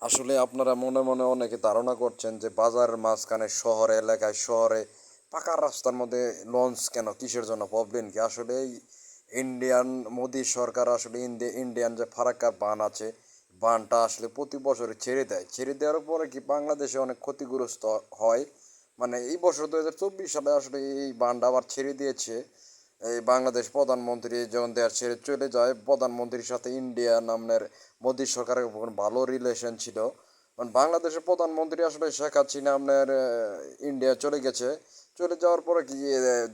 আসলে আপনারা মনে মনে অনেকে ধারণা করছেন যে বাজারের মাঝখানে শহরে এলাকায় শহরে পাকা রাস্তার মধ্যে লঞ্চ কেন, কিসের জন্য, প্রবলেম কি? আসলে এই ইন্ডিয়ান মোদি সরকার আসলে ইন্ডিয়ান যে ফারাক্কা বাঁধ আছে, বাঁধটা আসলে প্রতি বছরে ছেড়ে দেয়। ছেড়ে দেওয়ার পরে কি বাংলাদেশে অনেক ক্ষতিগ্রস্ত হয়। মানে এই বছর 2024 সালে আসলে এই বাঁধটা আবার ছেড়ে দিয়েছে। এই বাংলাদেশ প্রধানমন্ত্রী যখন দেশ ছেড়ে চলে যায়, প্রধানমন্ত্রীর সাথে ইন্ডিয়া নামের মোদী সরকারের ভালো রিলেশন ছিল। কারণ বাংলাদেশের প্রধানমন্ত্রী আসলে শেখ হাসিনা আপনার ইন্ডিয়া চলে গেছে। চলে যাওয়ার পরে কি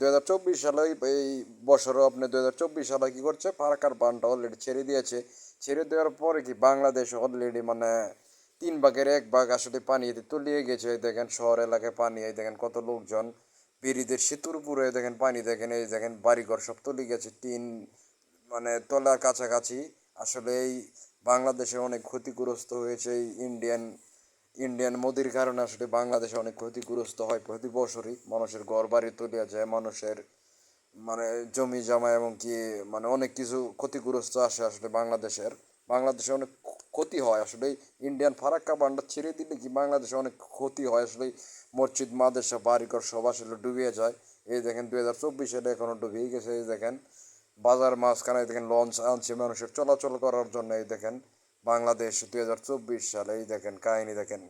2024 সালে এই বছরও আপনি 2024 সালে কি করছে, ফারাক্কার বানটা অলরেডি ছেড়ে দিয়েছে। ছেড়ে দেওয়ার পরে কি বাংলাদেশ অলরেডি মানে 3 ভাগের 1 ভাগ আসলে পানিতে তলিয়ে গেছে। এই দেখেন শহর এলাকায় পানি, এই দেখেন কত লোকজন ব্রিজের সেতুর উপরে দেখেন পানি, দেখেন এই দেখেন বাড়িঘর সব তলিয়ে গেছে, টিন মানে তলার কাছাকাছি। আসলে এই বাংলাদেশে অনেক ক্ষতিগ্রস্ত হয়েছে এই ইন্ডিয়ান মোদির কারণে। আসলে বাংলাদেশে অনেক ক্ষতিগ্রস্ত হয় প্রতি বছরই, মানুষের ঘর বাড়ি তলিয়ে যায়, মানুষের মানে জমি জমা এবং কি মানে অনেক কিছু ক্ষতিগ্রস্ত আসে আসলে বাংলাদেশে অনেক ক্ষতি হয় আসলে। ইন্ডিয়ান ফারাক্কা বান্ডার ছেড়ে দিলে কি বাংলাদেশে অনেক ক্ষতি হয় আসলে। মসজিদ মাদ্রাসা বাড়িঘর সব আসলে ডুবিয়ে যায়। এই দেখেন 2024 সালে এখনো ডুবিয়ে গেছে। এই দেখেন বাজার মাঝখানে দেখেন লঞ্চ আনছে মানুষের চলাচল করার জন্য। এই দেখেন বাংলাদেশ 2024 সালে, এই দেখেন কাহিনী দেখেন।